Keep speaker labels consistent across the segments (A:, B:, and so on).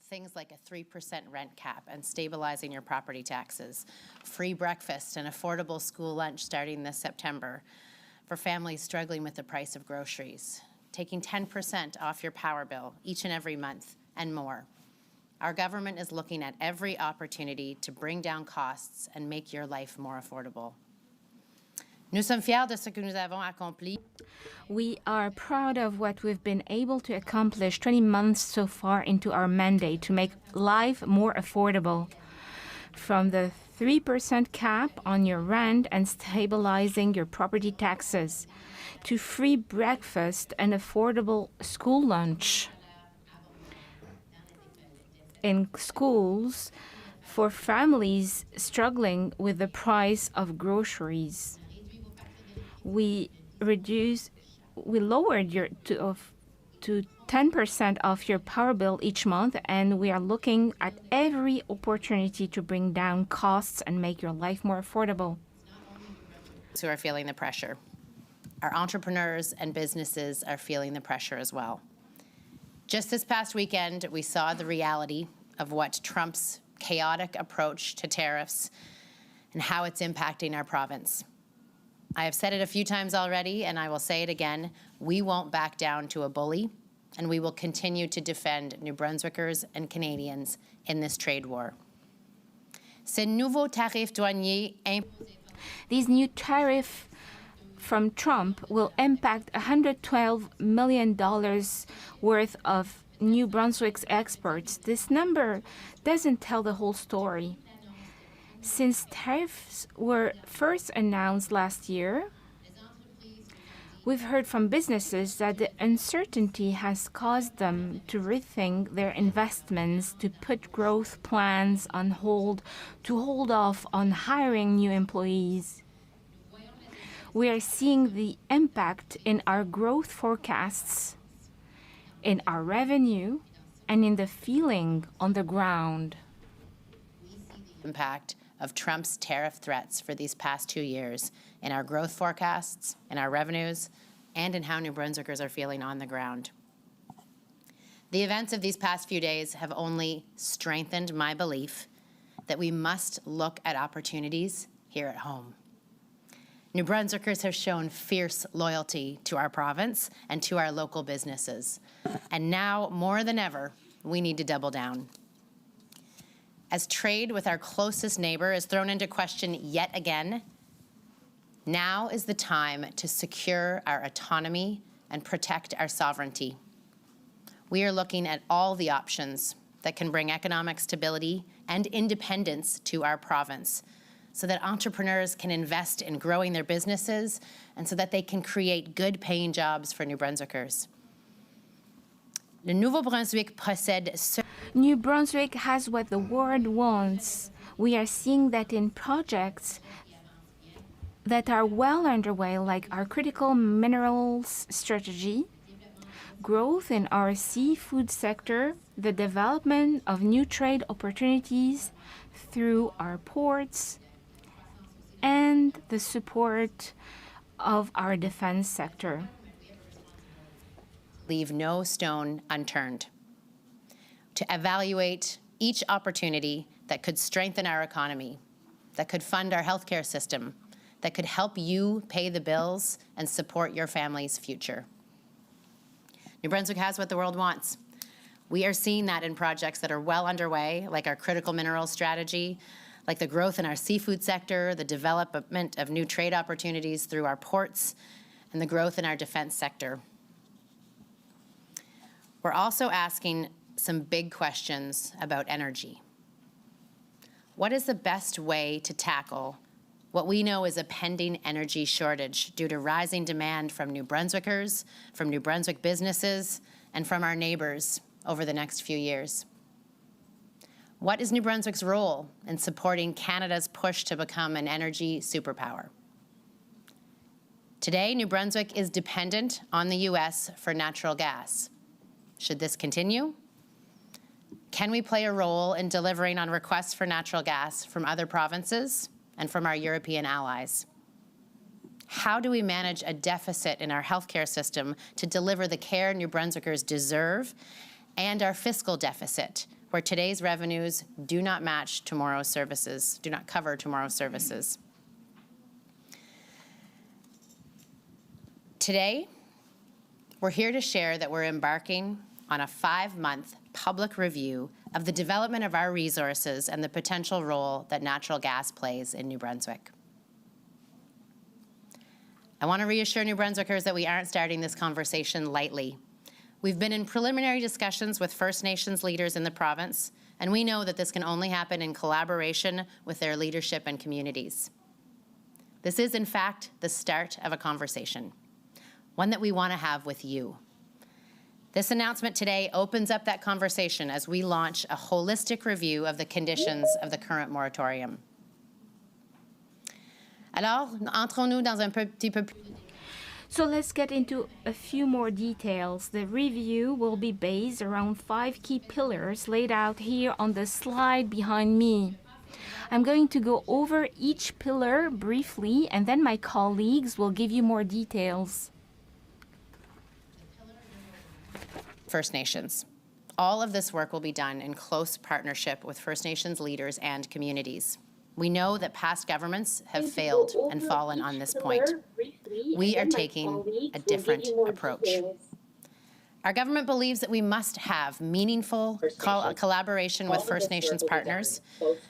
A: Things like a 3% rent cap and stabilizing your property taxes, free breakfast and affordable school lunch starting this September for families struggling with the price of groceries, taking 10% off your power bill each and every month, and more. Our government is looking at every opportunity to bring down costs and make your life more affordable. Nous sommes fiers de ce que nous avons accompli.
B: We are proud of what we've been able to accomplish 20 months so far into our mandate to make life more affordable. From the 3% cap on your rent and stabilizing your property taxes, to free breakfast and affordable school lunch in schools for families struggling with the price of groceries. We lowered to 10% off your power bill each month, and we are looking at every opportunity to bring down costs and make your life more affordable.
A: Who are feeling the pressure. Our entrepreneurs and businesses are feeling the pressure as well. Just this past weekend, we saw the reality of what Trump's chaotic approach to tariffs and how it's impacting our province. I have said it a few times already, and I will say it again. We won't back down to a bully, and we will continue to defend New Brunswickers and Canadians in this trade war. Ces nouveaux tarifs douaniers
B: These new tariffs from Trump will impact $112 million worth of New Brunswick's exports. This number doesn't tell the whole story. Since tariffs were first announced last year, we've heard from businesses that the uncertainty has caused them to rethink their investments, to put growth plans on hold, to hold off on hiring new employees. We are seeing the impact in our growth forecasts, in our revenue, and in the feeling on the ground.
A: Impact of Trump's tariff threats for these past 2 years in our growth forecasts, in our revenues, and in how New Brunswickers are feeling on the ground. The events of these past few days have only strengthened my belief that we must look at opportunities here at home. New Brunswickers have shown fierce loyalty to our province and to our local businesses. And now, more than ever, we need to double down. As trade with our closest neighbor is thrown into question yet again, now is the time to secure our autonomy and protect our sovereignty. We are looking at all the options that can bring economic stability and independence to our province, so that entrepreneurs can invest in growing their businesses and so that they can create good-paying jobs for New Brunswickers. Le Nouveau-Brunswick possède ce
B: New Brunswick has what the world wants. We are seeing that in projects that are well underway, like our critical minerals strategy, growth in our seafood sector, the development of new trade opportunities through our ports, and the support of our defense sector.
A: Leave no stone unturned to evaluate each opportunity that could strengthen our economy, that could fund our healthcare system, that could help you pay the bills and support your family's future. New Brunswick has what the world wants. We are seeing that in projects that are well underway, like our critical minerals strategy, like the growth in our seafood sector, the development of new trade opportunities through our ports, and the growth in our defense sector. We're also asking some big questions about energy. What is the best way to tackle what we know is a pending energy shortage due to rising demand from New Brunswickers, from New Brunswick businesses, and from our neighbors over the next few years? What is New Brunswick's role in supporting Canada's push to become an energy superpower? Today, New Brunswick is dependent on the U.S. for natural gas. Should this continue? Can we play a role in delivering on requests for natural gas from other provinces and from our European allies? How do we manage a deficit in our healthcare system to deliver the care New Brunswickers deserve, and our fiscal deficit, where today's revenues do not match tomorrow's services, do not cover tomorrow's services. Today, we're here to share that we're embarking on a 5-month public review of the development of our resources and the potential role that natural gas plays in New Brunswick. I want to reassure New Brunswickers that we aren't starting this conversation lightly. We've been in preliminary discussions with First Nations leaders in the province, and we know that this can only happen in collaboration with their leadership and communities. This is, in fact, the start of a conversation, one that we want to have with you. This announcement today opens up that conversation as we launch a holistic review of the conditions of the current moratorium. Alors, entrons-nous dans un petit peu plus.
B: So let's get into a few more details. The review will be based around 5 key pillars laid out here on the slide behind me. I'm going to go over each pillar briefly, and then my colleagues will give you more details.
A: First Nations. All of this work will be done in close partnership with First Nations leaders and communities. We know that past governments have failed and fallen on this point. We are taking a different approach. Our government believes that we must have meaningful collaboration with First Nations partners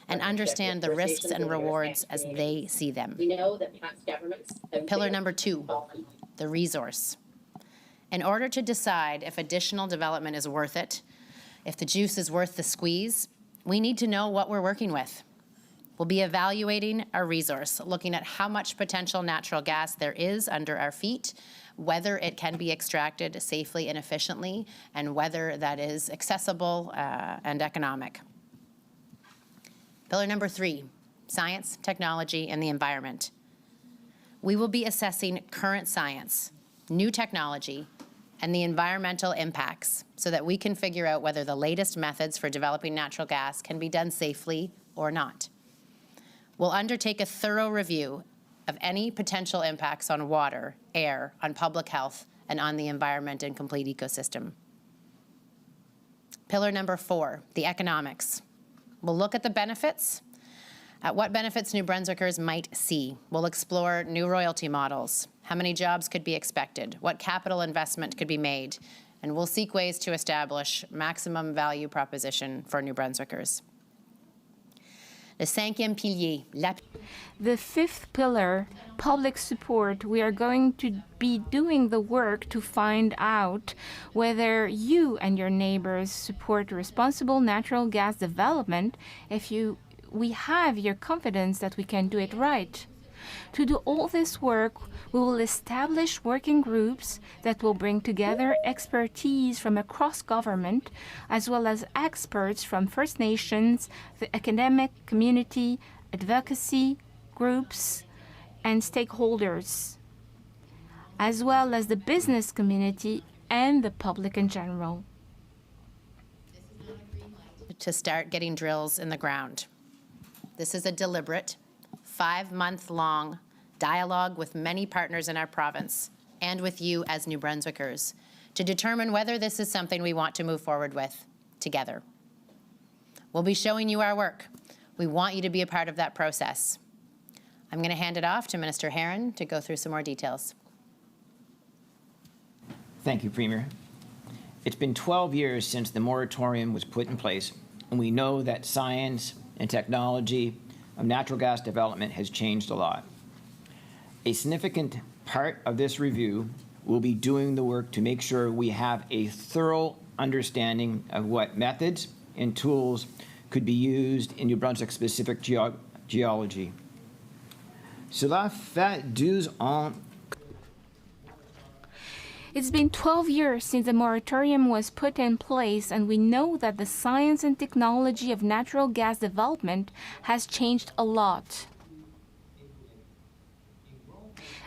A: and understand the risks and rewards as they see them. Pillar number 2, the resource. In order to decide if additional development is worth it, if the juice is worth the squeeze, we need to know what we're working with. We'll be evaluating our resource, looking at how much potential natural gas there is under our feet, whether it can be extracted safely and efficiently, and whether that is accessible and economic. Pillar number 3, science, technology, and the environment. We will be assessing current science, new technology, and the environmental impacts so that we can figure out whether the latest methods for developing natural gas can be done safely or not. We'll undertake a thorough review of any potential impacts on water, air, on public health, and on the environment and complete ecosystem. Pillar number 4, the economics. We'll look at the benefits, at what benefits New Brunswickers might see. We'll explore new royalty models, how many jobs could be expected, what capital investment could be made, and we'll seek ways to establish maximum value proposition for New Brunswickers. Le 5e pilier,
B: The 5th pillar, public support. We are going to be doing the work to find out whether you and your neighbors support responsible natural gas development if we have your confidence that we can do it right. To do all this work, we will establish working groups that will bring together expertise from across government, as well as experts from First Nations, the academic community, advocacy groups, and stakeholders, as well as the business community and the public in general.
A: To start getting drills in the ground. This is a deliberate, 5-month-long dialogue with many partners in our province and with you as New Brunswickers to determine whether this is something we want to move forward with together. We'll be showing you our work. We want you to be a part of that process. I'm going to hand it off to Minister Herron to go through some more details.
C: Thank you, Premier. It's been 12 years since the moratorium was put in place, and we know that science and technology of natural gas development has changed a lot. A significant part of this review will be doing the work to make sure we have a thorough understanding of what methods and tools could be used in New Brunswick-specific geology. Cela fait 12 ans.
B: It's been 12 years since the moratorium was put in place, and we know that the science and technology of natural gas development has changed a lot.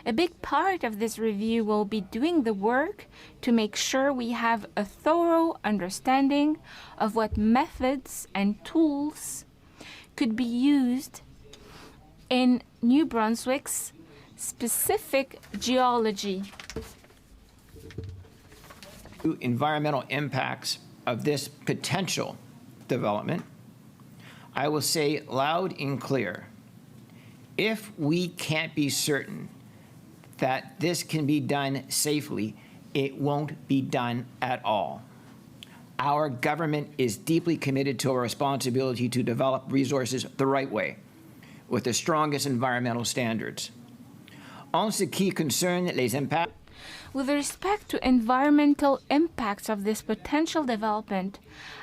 B: A big part of this review will be doing the work to make sure we have a thorough understanding of what methods and tools could be used in New Brunswick's specific geology.
C: Environmental impacts of this potential development, I will say loud and clear, if we can't be certain that this can be done safely, it won't be done at all. Our government is deeply committed to our responsibility to develop resources the right way, with the strongest environmental standards. En ce qui concerne les impacts.
B: With respect to environmental impacts of this potential development,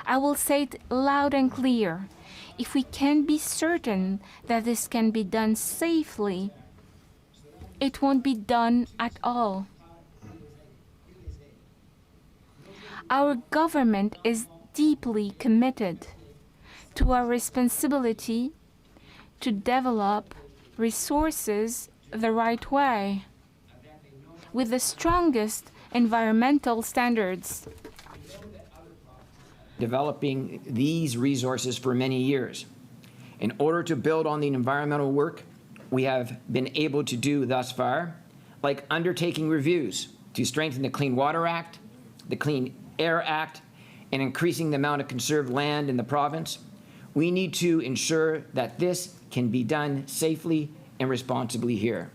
B: I will say it loud and clear. If we can be certain that this can be done safely, it won't be done at all. Our government is deeply committed to our responsibility to develop resources the right way, with the strongest environmental standards.
C: Developing these resources for many years. In order to build on the environmental work we have been able to do thus far, like undertaking reviews to strengthen the Clean Water Act, the Clean Air Act, and increasing the amount of conserved land in the province, we need to ensure that this can be done safely and responsibly here.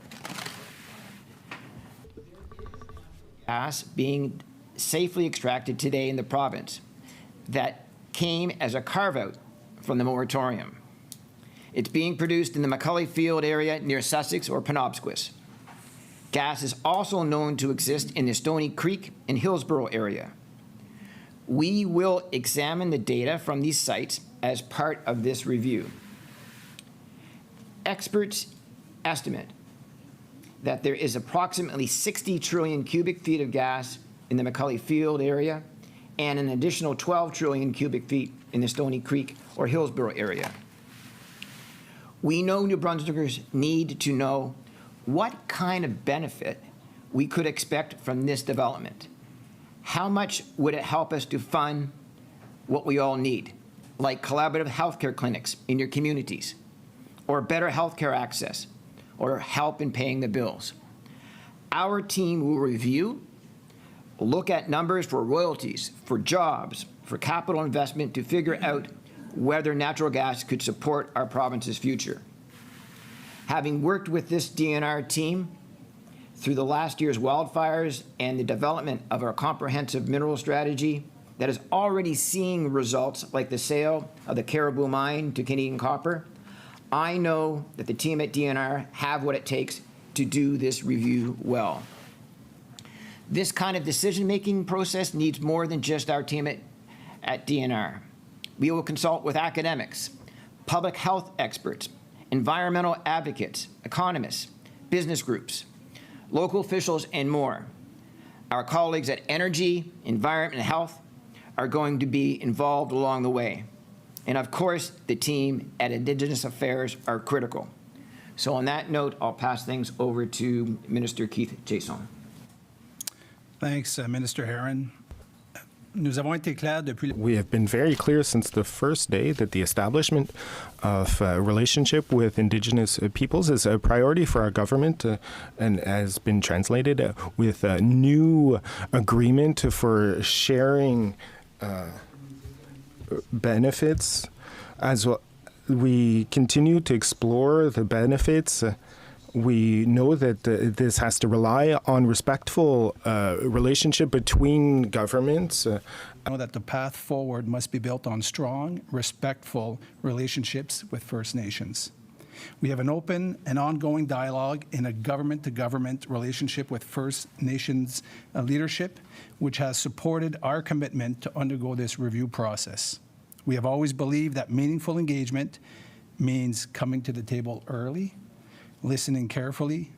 C: Gas being safely extracted today in the province that came as a carve-out from the moratorium. It's being produced in the McCully Field area near Sussex or Penobscot. Gas is also known to exist in the Stony Creek and Hillsborough area. We will examine the data from these sites as part of this review. Experts estimate that there is approximately 60 trillion cubic feet of gas in the McCully Field area and an additional 12 trillion cubic feet in the Stony Creek or Hillsborough area. We know New Brunswickers need to know what kind of benefit we could expect from this development. How much would it help us to fund what we all need, like collaborative healthcare clinics in your communities, or better healthcare access, or help in paying the bills? Our team will review, look at numbers for royalties, for jobs, for capital investment to figure out whether natural gas could support our province's future. Having worked with this DNR team through the last year's wildfires and the development of our comprehensive mineral strategy that is already seeing results like the sale of the Caribou mine to Canadian Copper, I know that the team at DNR have what it takes to do this review well. This kind of decision-making process needs more than just our team at DNR. We will consult with academics, public health experts, environmental advocates, economists, business groups, local officials, and more. Our colleagues at Energy, Environment, and Health are going to be involved along the way. And of course, the team at Indigenous Affairs are critical. So on that note, I'll pass things over to Minister Keith Chiasson.
D: Thanks, Minister Herron.
E: We have been very clear since the first day that the establishment of a relationship with Indigenous peoples is a priority for our government and has been translated with a new agreement for sharing benefits. As well, we continue to explore the benefits. We know that this has to rely on respectful relationship between governments.
D: I know that the path forward must be built on strong, respectful relationships with First Nations. We have an open and ongoing dialogue in a government-to-government relationship with First Nations leadership, which has supported our commitment to undergo this review process. We have always believed that meaningful engagement means coming to the table early, listening carefully,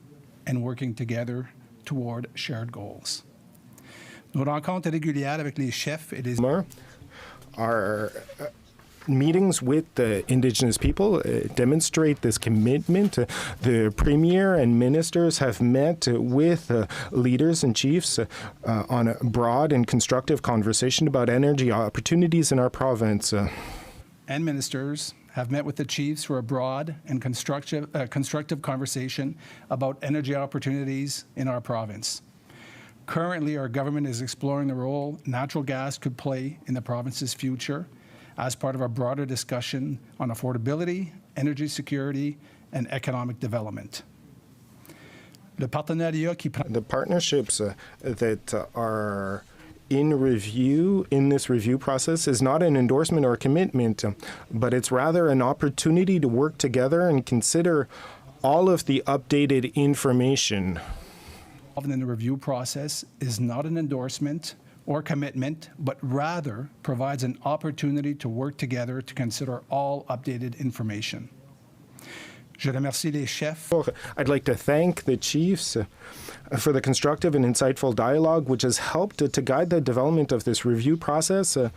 D: and working together toward shared goals. Nos rencontres régulières avec les chefs et les...
E: Our meetings with the Indigenous people demonstrate this commitment. The Premier and ministers have met with leaders and chiefs on a broad and constructive conversation about energy opportunities in our province.
D: And ministers have met with the chiefs for a broad and constructive conversation about energy opportunities in our province. Currently, our government is exploring the role natural gas could play in the province's future as part of a broader discussion on affordability, energy security, and economic development. The
E: partnerships that are in this review process is not an endorsement or a commitment, but it's rather an opportunity to work together and consider all of the updated information.
D: In the review process is not an endorsement or commitment, but rather provides an opportunity to work together to consider all updated information. Je remercie les chefs.
E: I'd like to thank the chiefs for the constructive and insightful dialogue, which has helped to guide the development of this review process.
D: An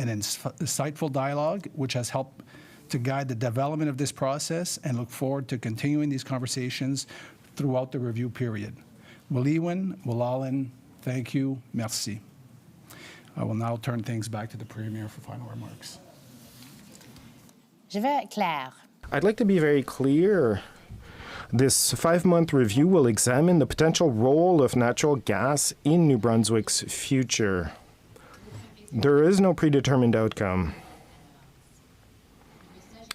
D: insightful dialogue, which has helped to guide the development of this process, and look forward to continuing these conversations throughout the review period. Waliwan, Walalin, thank you, merci. I will now turn things back to the Premier for final remarks.
A: Je vais être clair.
E: I'd like to be very clear. This 5-month review will examine the potential role of natural gas in New Brunswick's future. There is no predetermined outcome.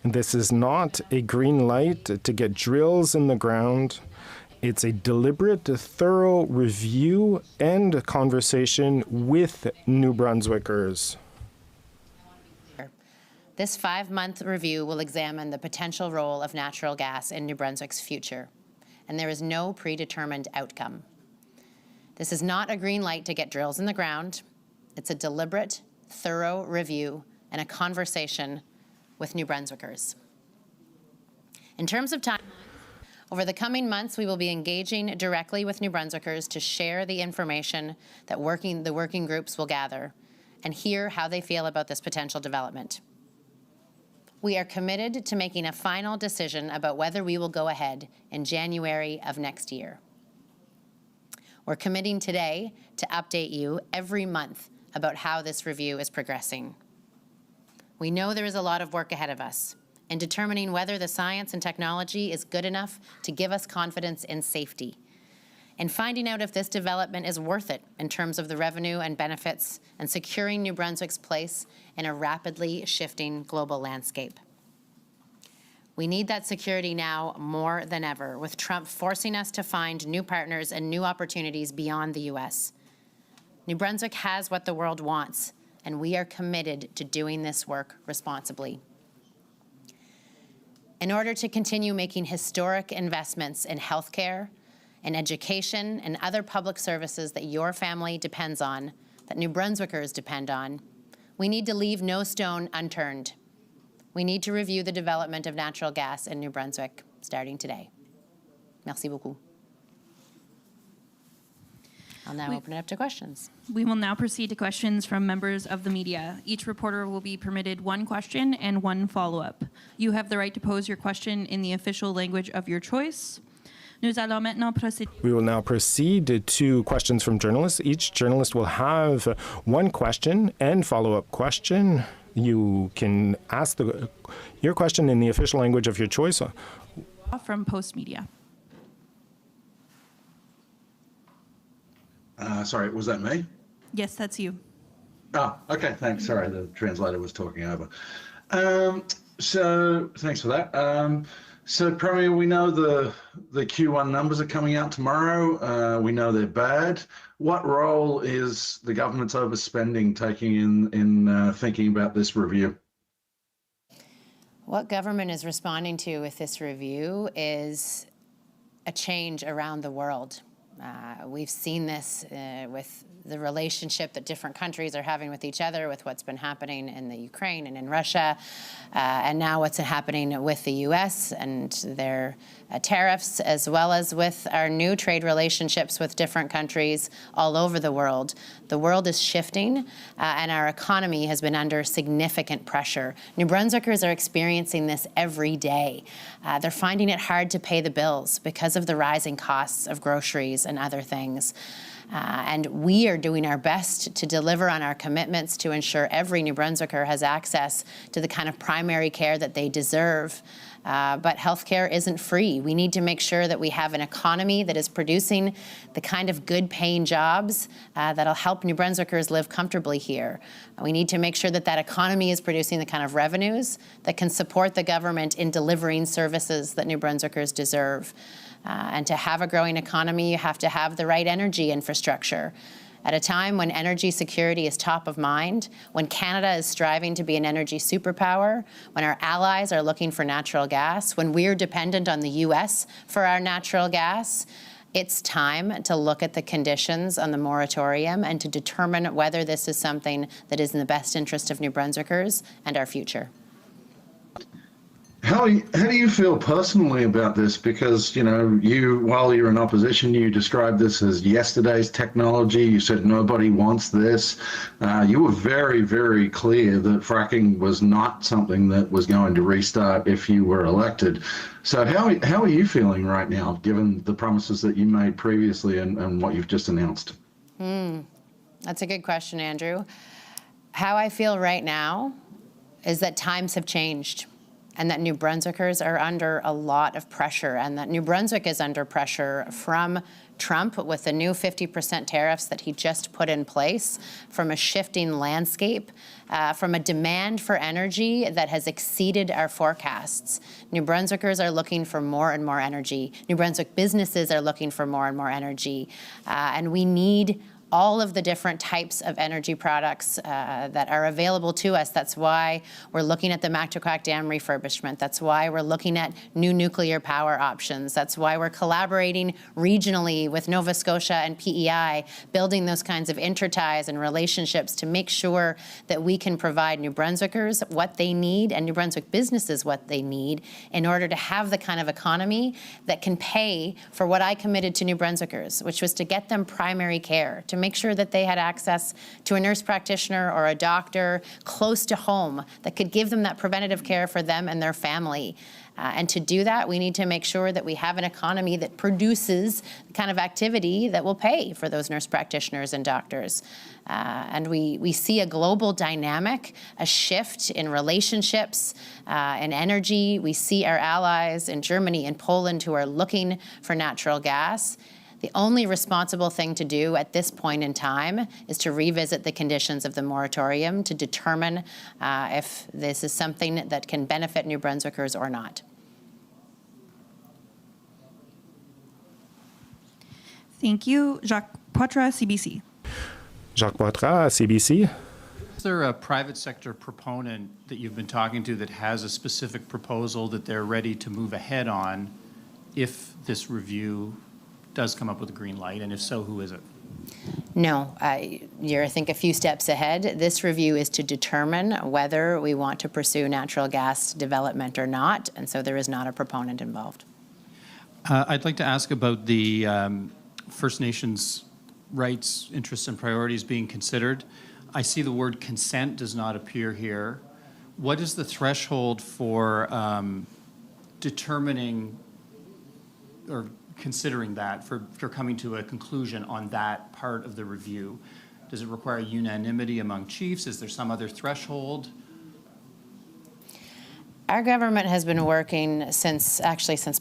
E: This is not a green light to get drills in the ground. It's a deliberate, thorough review and conversation with New Brunswickers.
A: This 5-month review will examine the potential role of natural gas in New Brunswick's future, and there is no predetermined outcome. This is not a green light to get drills in the ground. It's a deliberate, thorough review and a conversation with New Brunswickers. In terms of time, over the coming months, we will be engaging directly with New Brunswickers to share the information that the working groups will gather and hear how they feel about this potential development. We are committed to making a final decision about whether we will go ahead in January of next year. We're committing today to update you every month about how this review is progressing. We know there is a lot of work ahead of us in determining whether the science and technology is good enough to give us confidence in safety, and finding out if this development is worth it in terms of the revenue and benefits and securing New Brunswick's place in a rapidly shifting global landscape. We need that security now more than ever, with Trump forcing us to find new partners and new opportunities beyond the U.S. New Brunswick has what the world wants, and we are committed to doing this work responsibly. In order to continue making historic investments in healthcare, in education, and other public services that your family depends on, that New Brunswickers depend on, we need to leave no stone unturned. We need to review the development of natural gas in New Brunswick starting today. Merci beaucoup. I'll now open it up to questions.
F: We will now proceed to questions from members of the media. Each reporter will be permitted 1 question and 1 follow-up. You have the right to pose your question in the official language of your choice. We
E: will now proceed to questions from journalists. Each journalist will have 1 question and follow-up question. You can ask your question in the official language of your choice.
F: From Post Media.
G: Sorry, was that me?
F: Yes, that's you.
G: Oh, okay, thanks. Sorry, the translator was talking over. So thanks for that. So Premier, we know the Q1 numbers are coming out tomorrow. We know they're bad. What role is the government's overspending taking in thinking about this review?
A: What government is responding to with this review is a change around the world. We've seen this with the relationship that different countries are having with each other, with what's been happening in the Ukraine and in Russia, and now what's happening with the U.S. and their tariffs, as well as with our new trade relationships with different countries all over the world. The world is shifting, and our economy has been under significant pressure. New Brunswickers are experiencing this every day. They're finding it hard to pay the bills because of the rising costs of groceries and other things. And we are doing our best to deliver on our commitments to ensure every New Brunswicker has access to the kind of primary care that they deserve. But healthcare isn't free. We need to make sure that we have an economy that is producing the kind of good-paying jobs that'll help New Brunswickers live comfortably here. We need to make sure that that economy is producing the kind of revenues that can support the government in delivering services that New Brunswickers deserve. And to have a growing economy, you have to have the right energy infrastructure. At a time when energy security is top of mind, when Canada is striving to be an energy superpower, when our allies are looking for natural gas, when we're dependent on the U.S. for our natural gas, it's time to look at the conditions on the moratorium and to determine whether this is something that is in the best interest of New Brunswickers and our future.
G: How do you feel personally about this? Because, you know, while you're in opposition, you described this as yesterday's technology. You said nobody wants this. You were very, very clear that fracking was not something that was going to restart if you were elected. So how are you feeling right now, given the promises that you made previously and what you've just announced?
A: That's a good question, Andrew. How I feel right now is that times have changed, and that New Brunswickers are under a lot of pressure, and that New Brunswick is under pressure from Trump with the new 50% tariffs that he just put in place, from a shifting landscape, from a demand for energy that has exceeded our forecasts. New Brunswickers are looking for more and more energy. New Brunswick businesses are looking for more and more energy, and we need all of the different types of energy products that are available to us. That's why we're looking at the Mactaquac Dam refurbishment. That's why we're looking at new nuclear power options. That's why we're collaborating regionally with Nova Scotia and PEI, building those kinds of interties and relationships to make sure that we can provide New Brunswickers what they need and New Brunswick businesses what they need in order to have the kind of economy that can pay for what I committed to New Brunswickers, which was to get them primary care, to make sure that they had access to a nurse practitioner or a doctor close to home that could give them that preventative care for them and their family. And to do that, we need to make sure that we have an economy that produces the kind of activity that will pay for those nurse practitioners and doctors. And we see a global dynamic, a shift in relationships and energy. We see our allies in Germany and Poland who are looking for natural gas. The only responsible thing to do at this point in time is to revisit the conditions of the moratorium to determine if this is something that can benefit New Brunswickers or not.
F: Thank you. Jacques Poitras, CBC.
E: Jacques Poitras, CBC.
H: Is there a private sector proponent that you've been talking to that has a specific proposal that they're ready to move ahead on if this review does come up with a green light, and if so, who is it?
A: No, you're, I think, a few steps ahead. This review is to determine whether we want to pursue natural gas development or not, and so there is not a proponent involved.
H: I'd like to ask about the First Nations rights, interests, and priorities being considered. I see the word consent does not appear here. What is the threshold for determining or considering that, for coming to a conclusion on that part of the review? Does it require unanimity among chiefs? Is there some other threshold?
A: Our government has been working since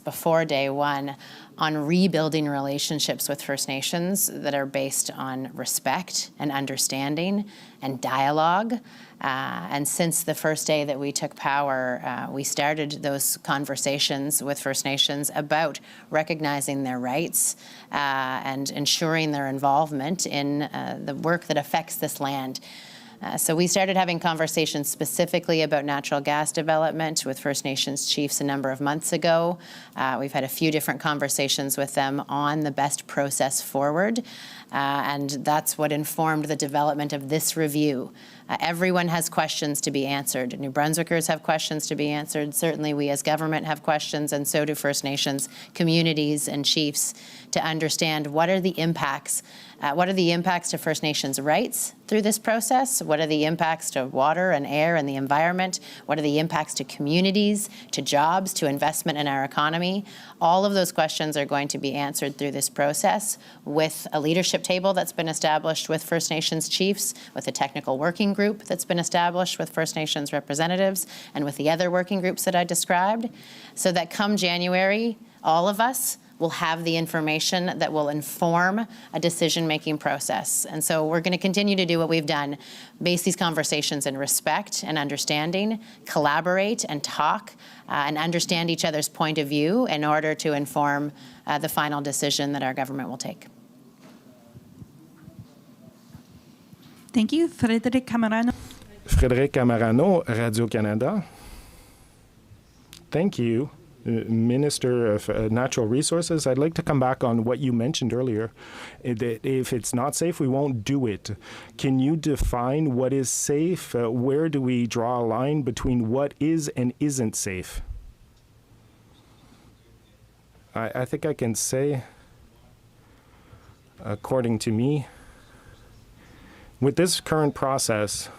A: before day one on rebuilding relationships with First Nations that are based on respect and understanding and dialogue. And since the first day that we took power, we started those conversations with First Nations about recognizing their rights and ensuring their involvement in the work that affects this land. So we started having conversations specifically about natural gas development with First Nations chiefs a number of months ago. We've had a few different conversations with them on the best process forward, and that's what informed the development of this review. Everyone has questions to be answered. New Brunswickers have questions to be answered. Certainly we as government have questions, and so do First Nations communities and chiefs, to understand what are the impacts. What are the impacts to First Nations rights through this process? What are the impacts to water and air and the environment? What are the impacts to communities, to jobs, to investment in our economy? All of those questions are going to be answered through this process with a leadership table that's been established with First Nations chiefs, with a technical working group that's been established with First Nations representatives, and with the other working groups that I described, so that come January, all of us will have the information that will inform a decision-making process. And so we're going to continue to do what we've done, base these conversations in respect and understanding, collaborate and talk, and understand each other's point of view in order to inform the final decision that our government will take.
F: Thank you. Frédéric Camarano.
E: Frédéric Camarano, Radio-Canada. Thank you. Minister of Natural Resources, I'd like to come back on what you mentioned earlier, that if it's not safe, we won't do it. Can you define what is safe? Where do we draw a line between what is and isn't safe? I think I can say, according to me, with this current process,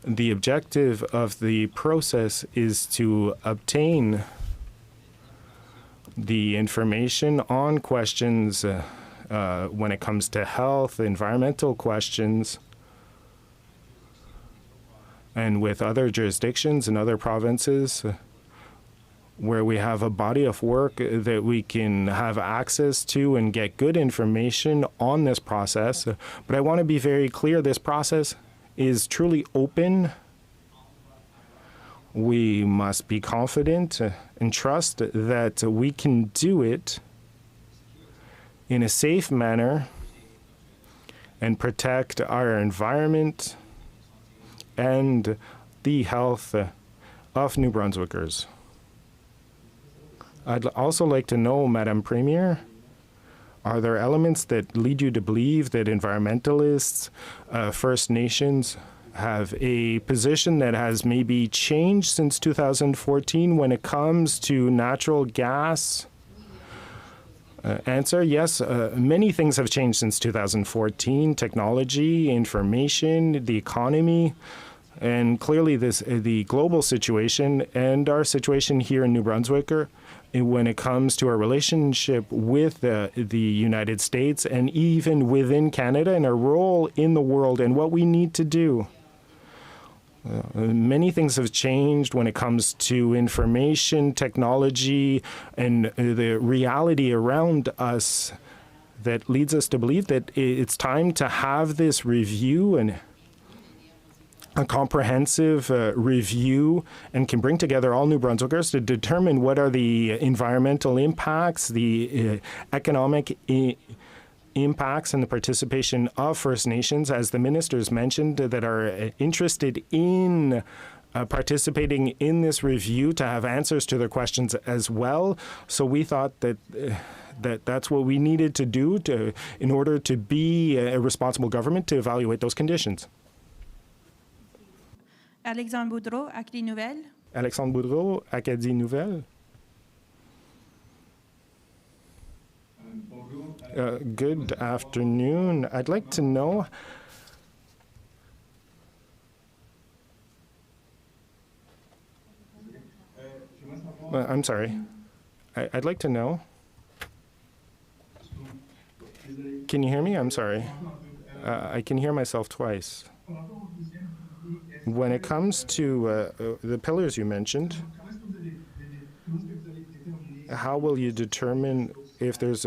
E: the objective of the process is to obtain the information on questions when it comes to health, environmental questions, and with other jurisdictions and other provinces where we have a body of work that we can have access to and get good information on this process. But I want to be very clear, this process is truly open. We must be confident and trust that we can do it in a safe manner and protect our environment and the health of New Brunswickers. I'd also like to know, Madam Premier, are there elements that lead you to believe that environmentalists, First Nations, have a position that has maybe changed since 2014 when it comes to natural gas? Answer, yes, many things have changed since 2014. Technology, information, the economy, and clearly the global situation and our situation here in New Brunswick when it comes to our relationship with the United States and even within Canada and our role in the world and what we need to do. Many things have changed when it comes to information, technology, and the reality around us that leads us to believe that it's time to have this review and a comprehensive review, and can bring together all New Brunswickers to determine what are the environmental impacts, the economic impacts, and the participation of First Nations, as the ministers mentioned, that are interested in participating in this review to have answers to their questions as well. So we thought that that's what we needed to do in order to be a responsible government to evaluate those conditions.
F: Alexandre Boudreau, Acadie Nouvelle.
E: Alexandre Boudreau, Acadie Nouvelle. Good afternoon. I'd like to know I'm sorry. I'd like to know. Can you hear me? I'm sorry. I can hear myself twice. When it comes to the pillars you mentioned, how will you determine if there's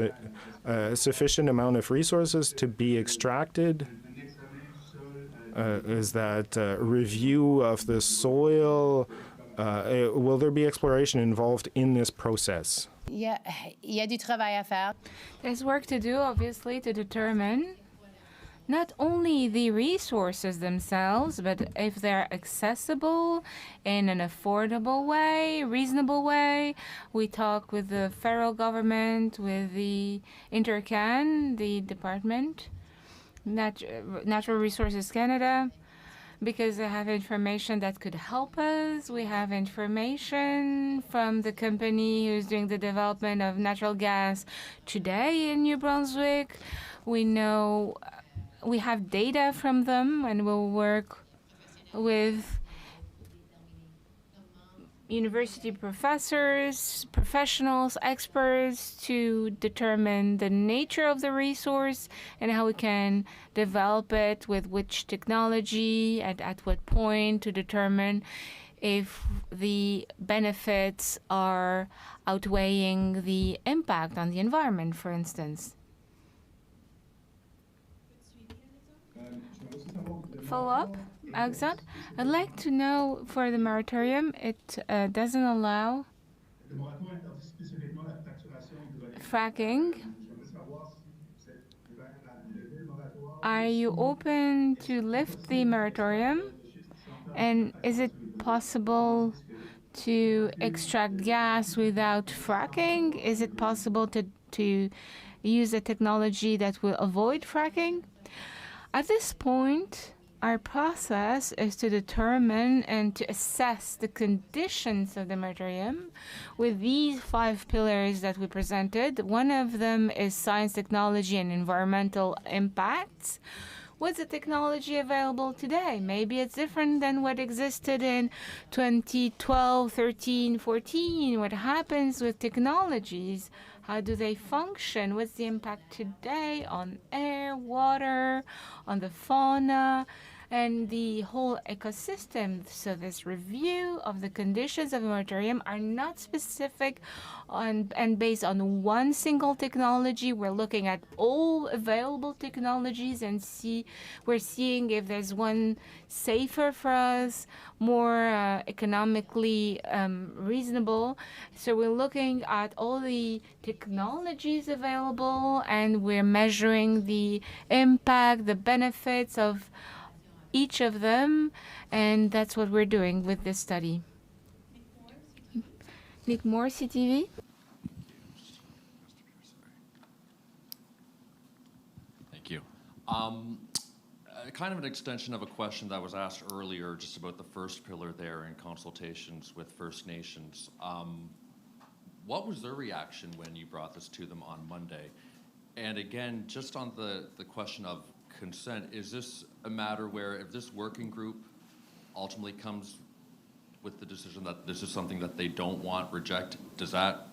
E: a sufficient amount of resources to be extracted? Is that review of the soil? Will there be exploration involved in this process?
A: Yeah, il y a du travail à faire.
B: There's work to do, obviously, to determine not only the resources themselves, but if they're accessible in an affordable way, reasonable way. We talk with the federal government, with the Intercan, the department, Natural Resources Canada, because they have information that could help us. We have information from the company who's doing the development of natural gas today in New Brunswick. We know we have data from them, and we'll work with university professors, professionals, experts to determine the nature of the resource and how we can develop it, with which technology, and at what point, to determine if the benefits are outweighing the impact on the environment, for instance. Follow up, Alexandre? I'd like to know, for the moratorium, it doesn't allow fracking. Are you open to lift the moratorium? And is it possible to extract gas without fracking? Is it possible to use a technology that will avoid fracking? At this point, our process is to determine and to assess the conditions of the moratorium with these 5 pillars that we presented. One of them is science, technology, and environmental impacts. What's the technology available today? Maybe it's different than what existed in 2012, 13, 14. What happens with technologies? How do they function? What's the impact today on air, water, on the fauna, and the whole ecosystem? So this review of the conditions of the moratorium are not specific on and based on one single technology. We're looking at all available technologies and we're seeing if there's one safer for us, more economically reasonable. So we're looking at all the technologies available, and we're measuring the impact, the benefits of each of them, and that's what we're doing with this study. Nick Moore, CTV.
I: Thank you. Kind of an extension of a question that was asked earlier, just about the first pillar there in consultations with First Nations. What was their reaction when you brought this to them on Monday? And again, just on the question of consent, is this a matter where if this working group ultimately comes with the decision that this is something that they don't want, reject, does that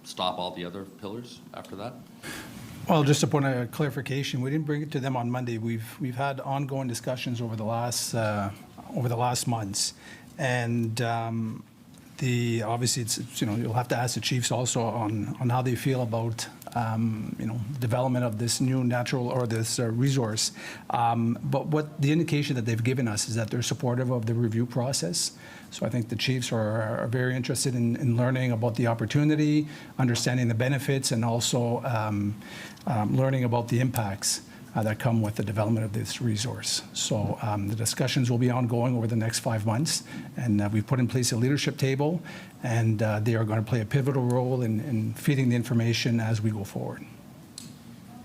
I: stop all the other pillars after that?
D: Well, just a point of clarification, we didn't bring it to them on Monday. We've had ongoing discussions over the last months, and obviously it's you'll have to ask the chiefs also on how they feel about development of this new natural or this resource. But what the indication that they've given us is that they're supportive of the review process. So I think the chiefs are very interested in learning about the opportunity, understanding the benefits, and also learning about the impacts that come with the development of this resource. So the discussions will be ongoing over the next 5 months, and we've put in place a leadership table, and they are going to play a pivotal role in feeding the information as we go forward.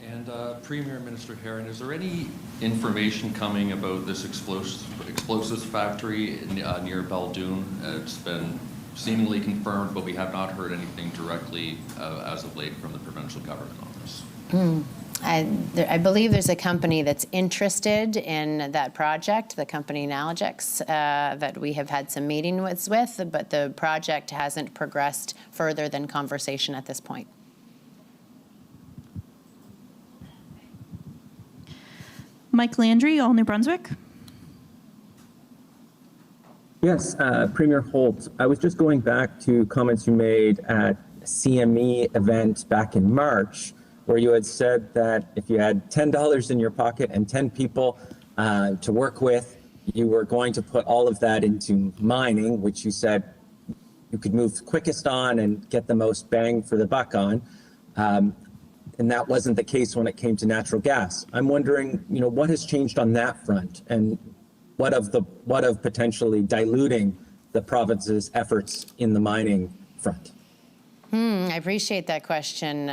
I: And Premier Minister Herron, is there any information coming about this explosives factory near Baldoon? It's been seemingly confirmed, but we have not heard anything directly as of late from the provincial government on this.
A: I believe there's a company that's interested in that project, the company Analyses, that we have had some meetings with, but the project hasn't progressed further than conversation at this point.
F: Mike Landry, All New Brunswick.
J: Yes, Premier Holt, I was just going back to comments you made at CME event back in March, where you had said that if you had $10 in your pocket and 10 people to work with, you were going to put all of that into mining, which you said you could move quickest on and get the most bang for the buck on. And that wasn't the case when it came to natural gas. I'm wondering, what has changed on that front, and what of potentially diluting the province's efforts in the mining front?
A: I appreciate that question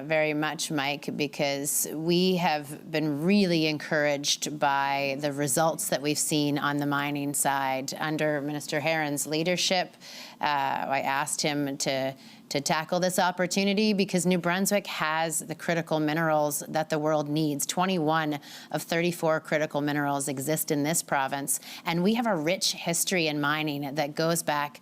A: very much, Mike, because we have been really encouraged by the results that we've seen on the mining side. Under Minister Herron's leadership, I asked him to tackle this opportunity because New Brunswick has the critical minerals that the world needs. 21 of 34 critical minerals exist in this province, and we have a rich history in mining that goes back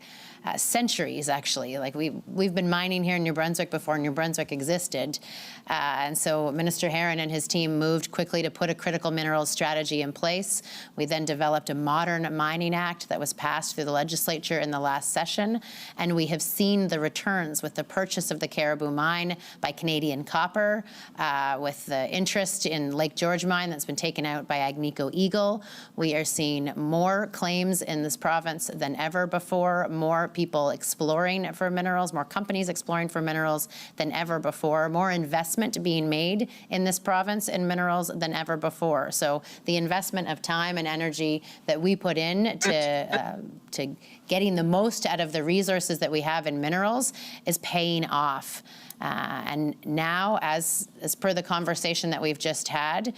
A: centuries, actually. Like we've been mining here in New Brunswick before New Brunswick existed. And so Minister Herron and his team moved quickly to put a critical minerals strategy in place. We then developed a modern mining act that was passed through the legislature in the last session. And we have seen the returns with the purchase of the Caribou mine by Canadian Copper, with the interest in Lake George mine that's been taken out by Agnico Eagle. We are seeing more claims in this province than ever before, more people exploring for minerals, more companies exploring for minerals than ever before, more investment being made in this province in minerals than ever before. So the investment of time and energy that we put in to getting the most out of the resources that we have in minerals is paying off. And now, as per the conversation that we've just had,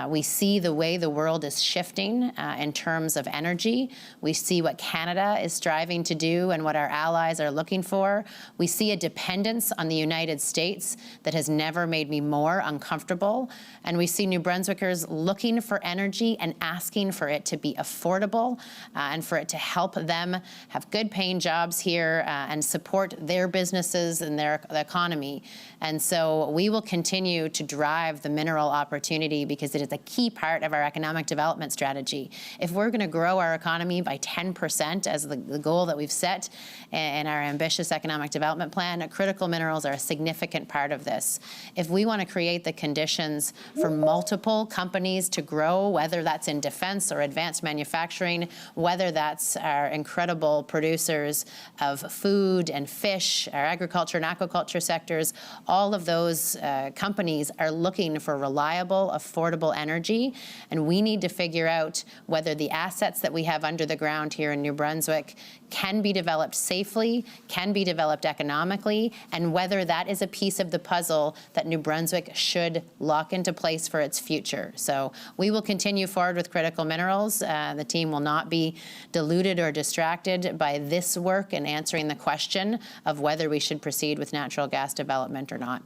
A: we see the way the world is shifting in terms of energy. We see what Canada is striving to do and what our allies are looking for. We see a dependence on the United States that has never made me more uncomfortable. And we see New Brunswickers looking for energy and asking for it to be affordable and for it to help them have good paying jobs here and support their businesses and their economy. And so we will continue to drive the mineral opportunity because it is a key part of our economic development strategy. If we're going to grow our economy by 10% as the goal that we've set in our ambitious economic development plan, critical minerals are a significant part of this. If we want to create the conditions for multiple companies to grow, whether that's in defense or advanced manufacturing, whether that's our incredible producers of food and fish, our agriculture and aquaculture sectors, all of those companies are looking for reliable, affordable energy, and we need to figure out whether the assets that we have under the ground here in New Brunswick can be developed safely, can be developed economically, and whether that is a piece of the puzzle that New Brunswick should lock into place for its future. So we will continue forward with critical minerals. The team will not be deluded or distracted by this work in answering the question of whether we should proceed with natural gas development or not.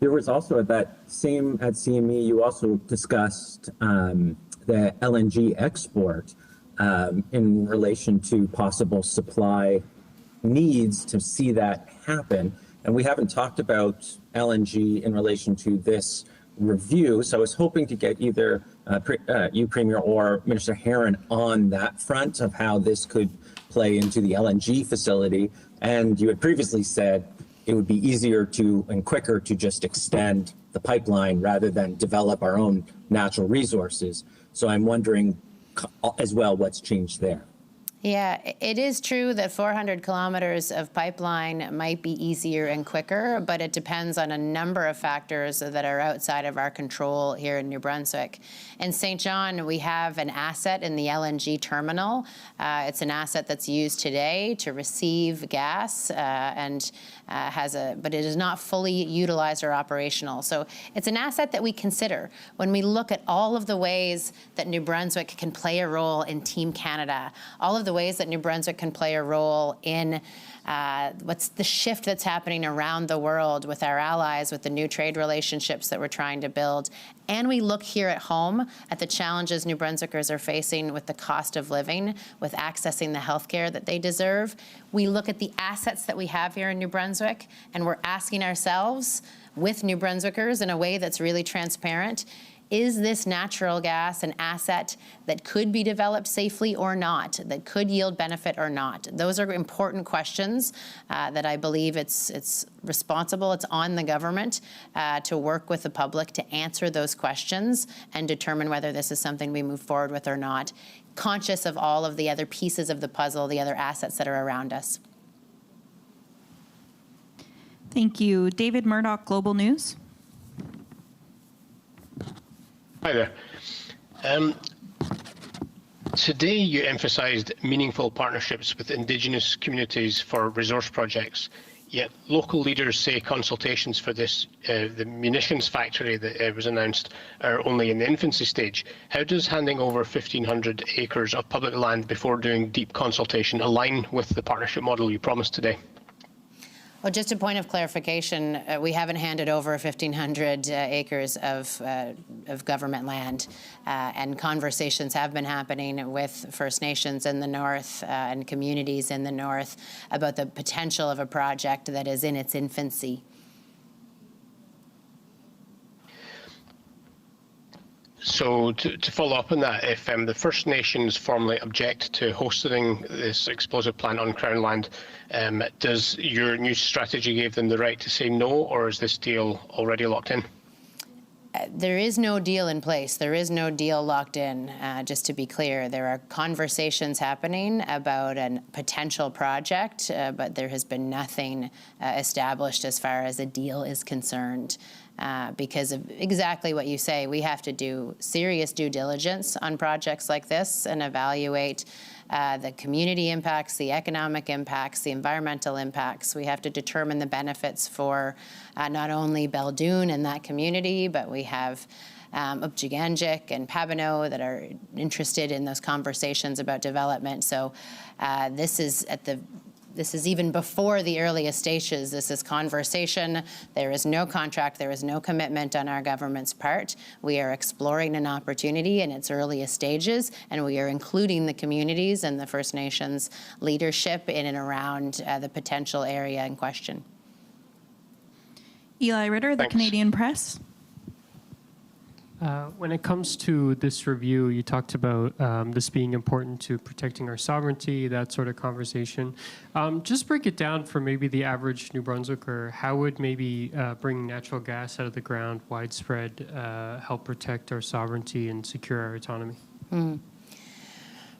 J: There was also at CME, you also discussed the LNG export in relation to possible supply needs to see that happen. And we haven't talked about LNG in relation to this review. So I was hoping to get either you, Premier, or Minister Herron on that front of how this could play into the LNG facility. And you had previously said it would be easier to and quicker to just extend the pipeline rather than develop our own natural resources. So I'm wondering as well what's changed there.
A: Yeah, it is true that 400 kilometers of pipeline might be easier and quicker, but it depends on a number of factors that are outside of our control here in New Brunswick. In St. John, we have an asset in the LNG terminal. It's an asset that's used today to receive gas but it is not fully utilized or operational. So it's an asset that we consider when we look at all of the ways that New Brunswick can play a role in Team Canada, all of the ways that New Brunswick can play a role in what's the shift that's happening around the world with our allies, with the new trade relationships that we're trying to build. And we look here at home at the challenges New Brunswickers are facing with the cost of living, with accessing the health care that they deserve. We look at the assets that we have here in New Brunswick, and we're asking ourselves, with New Brunswickers in a way that's really transparent, is this natural gas an asset that could be developed safely or not, that could yield benefit or not? Those are important questions that I believe it's responsible, it's on the government to work with the public to answer those questions and determine whether this is something we move forward with or not, conscious of all of the other pieces of the puzzle, the other assets that are around us.
F: Thank you. David Murdoch, Global News.
K: Hi there. Today you emphasised meaningful partnerships with Indigenous communities for resource projects. Yet local leaders say consultations for this, the munitions factory that was announced, are only in the infancy stage. How does handing over 1,500 acres of public land before doing deep consultation align with the partnership model you promised today?
A: Well, just a point of clarification, we haven't handed over 1,500 acres of government land, and conversations have been happening with First Nations in the north and communities in the north about the potential of a project that is in its infancy.
K: So to follow up on that, if the First Nations formally object to hosting this explosive plant on Crown land, does your new strategy give them the right to say no, or is this deal already locked in?
A: There is no deal in place. There is no deal locked in, just to be clear. There are conversations happening about a potential project, but there has been nothing established as far as a deal is concerned. Because of exactly what you say, we have to do serious due diligence on projects like this and evaluate the community impacts, the economic impacts, the environmental impacts. We have to determine the benefits for not only Beldoon and that community, but we have Upjiganjik and Pabino that are interested in those conversations about development. So this is even before the earliest stages. This is conversation. There is no contract. There is no commitment on our government's part. We are exploring an opportunity in its earliest stages, and we are including the communities and the First Nations leadership in and around the potential area in question.
F: Eli Ritter, the Canadian Press.
L: When it comes to this review, you talked about this being important to protecting our sovereignty, that sort of conversation. Just break it down for maybe the average New Brunswicker. How would maybe bringing natural gas out of the ground widespread help protect our sovereignty and secure our autonomy?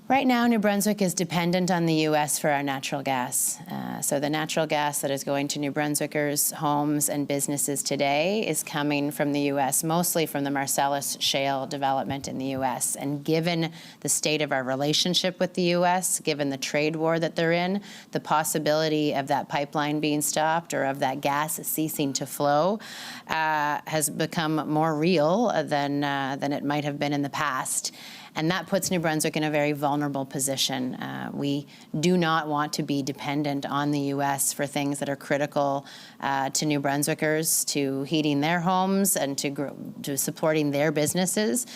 A: Right now, New Brunswick is dependent on the U.S. for our natural gas. So the natural gas that is going to New Brunswickers' homes and businesses today is coming from the U.S., mostly from the Marcellus Shale development in the U.S. And given the state of our relationship with the U.S., given the trade war that they're in, the possibility of that pipeline being stopped or of that gas ceasing to flow has become more real than it might have been in the past. And that puts New Brunswick in a very vulnerable position. We do not want to be dependent on the U.S. for things that are critical to New Brunswickers, to heating their homes and to supporting their businesses.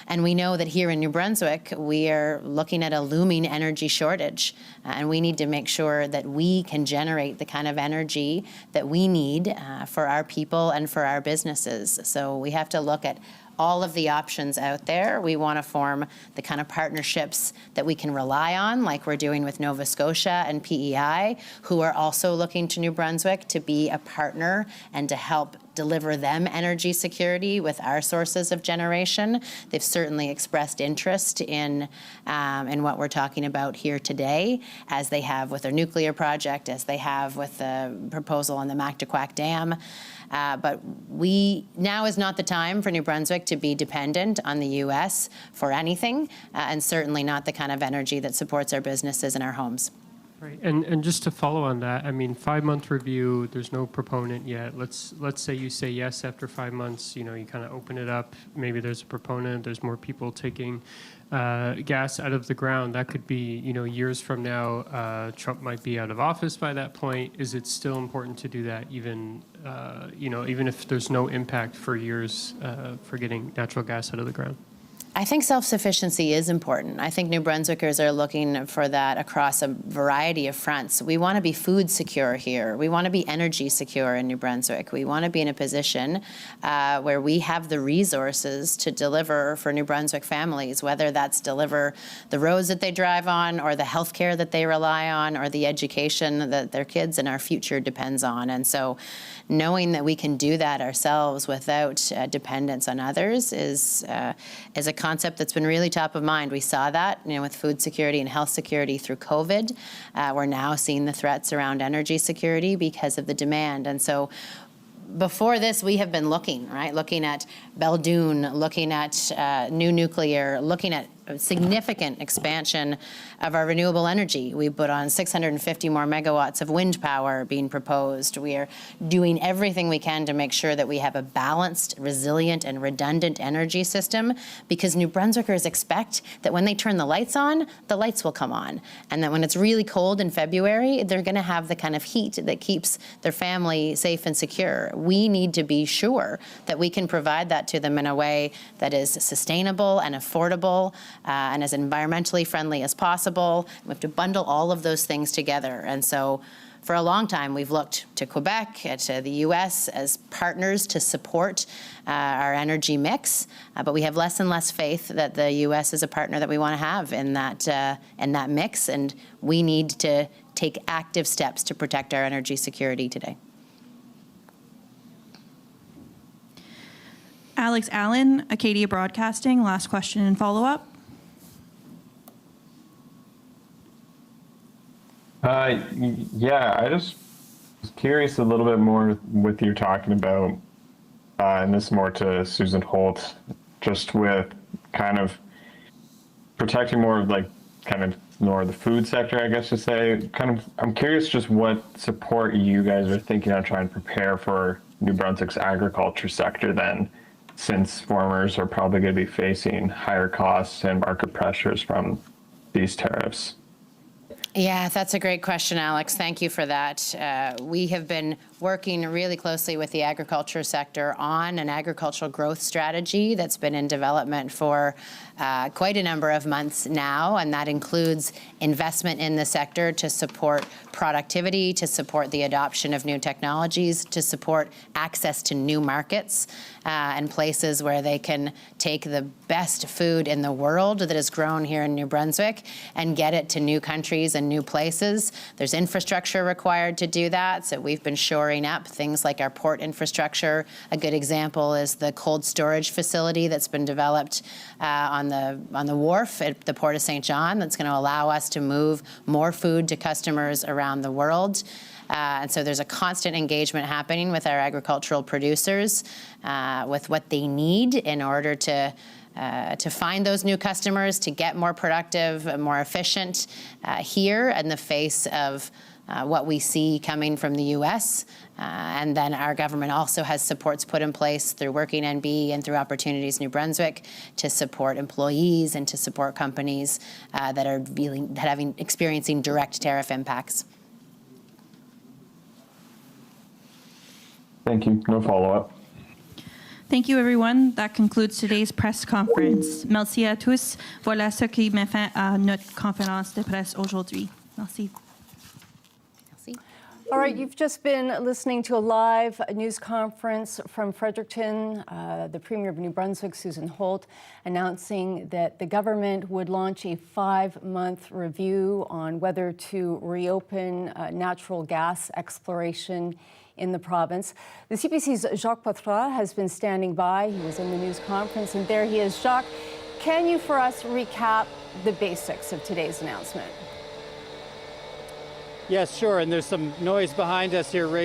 A: And we know that here in New Brunswick, we are looking at a looming energy shortage. And we need to make sure that we can generate the kind of energy that we need for our people and for our businesses. So we have to look at all of the options out there. We want to form the kind of partnerships that we can rely on, like we're doing with Nova Scotia and PEI, who are also looking to New Brunswick to be a partner and to help deliver them energy security with our sources of generation. They've certainly expressed interest in what we're talking about here today, as they have with their nuclear project, as they have with the proposal on the Mactaquac Dam. But now is not the time for New Brunswick to be dependent on the U.S. for anything, and certainly not the kind of energy that supports our businesses and our homes.
L: Right, and just to follow on that, I mean, 5-month review, there's no proponent yet. Let's say you say yes after 5 months, you kind of open it up. Maybe there's a proponent, there's more people taking gas out of the ground. That could be, years from now, Trump might be out of office by that point. Is it still important to do that even if there's no impact for years for getting natural gas out of the ground?
A: I think self-sufficiency is important. I think New Brunswickers are looking for that across a variety of fronts. We want to be food secure here. We want to be energy secure in New Brunswick. We want to be in a position where we have the resources to deliver for New Brunswick families, whether that's deliver the roads that they drive on or the health care that they rely on or the education that their kids and our future depends on. And so knowing that we can do that ourselves without dependence on others is a concept that's been really top of mind. We saw that, with food security and health security through COVID. We're now seeing the threats around energy security because of the demand. And so before this, we have been looking at Beldoon, looking at new nuclear, looking at a significant expansion of our renewable energy. We put on 650 more megawatts of wind power being proposed. We are doing everything we can to make sure that we have a balanced, resilient, and redundant energy system, because New Brunswickers expect that when they turn the lights on, the lights will come on. And that when it's really cold in February, they're going to have the kind of heat that keeps their family safe and secure. We need to be sure that we can provide that to them in a way that is sustainable and affordable and as environmentally friendly as possible. We have to bundle all of those things together. And so for a long time, we've looked to Quebec, to the U.S. as partners to support our energy mix, but we have less and less faith that the U.S. is a partner that we want to have in that mix, and we need to take active steps to protect our energy security today.
F: Alex Allen, Acadia Broadcasting, last question and follow-up.
M: Yeah, I just was curious a little bit more with you talking about, and this is more to Susan Holt, just with kind of protecting more of like kind of more of the food sector, I guess to say. Kind of, I'm curious just what support you guys are thinking on trying to prepare for New Brunswick's agriculture sector then, since farmers are probably going to be facing higher costs and market pressures from these tariffs.
A: Yeah, that's a great question, Alex. Thank you for that. We have been working really closely with the agriculture sector on an agricultural growth strategy that's been in development for quite a number of months now, and that includes investment in the sector to support productivity, to support the adoption of new technologies, to support access to new markets and places where they can take the best food in the world that is grown here in New Brunswick and get it to new countries and new places. There's infrastructure required to do that, so we've been shoring up things like our port infrastructure. A good example is the cold storage facility that's been developed on the wharf at the Port of St. John that's going to allow us to move more food to customers around the world. And so there's a constant engagement happening with our agricultural producers with what they need in order to find those new customers, to get more productive and more efficient here in the face of what we see coming from the U.S. And then our government also has supports put in place through Working NB and through Opportunities New Brunswick to support employees and to support companies that are experiencing direct tariff impacts.
M: Thank you. No follow-up.
F: Thank you, everyone. That concludes today's press conference. Merci à tous. Voilà ce qui met fin à notre conférence de presse aujourd'hui. Merci.
N: All right, you've just been listening to a live news conference from Fredericton. The Premier of New Brunswick, Susan Holt, announcing that the government would launch a 5-month review on whether to reopen natural gas exploration in the province. The CBC's Jacques Poitras has been standing by. He was in the news conference, and there he is. Jacques, can you for us recap the basics of today's announcement?
O: Yes, sure. And there's some noise behind us here, Ray.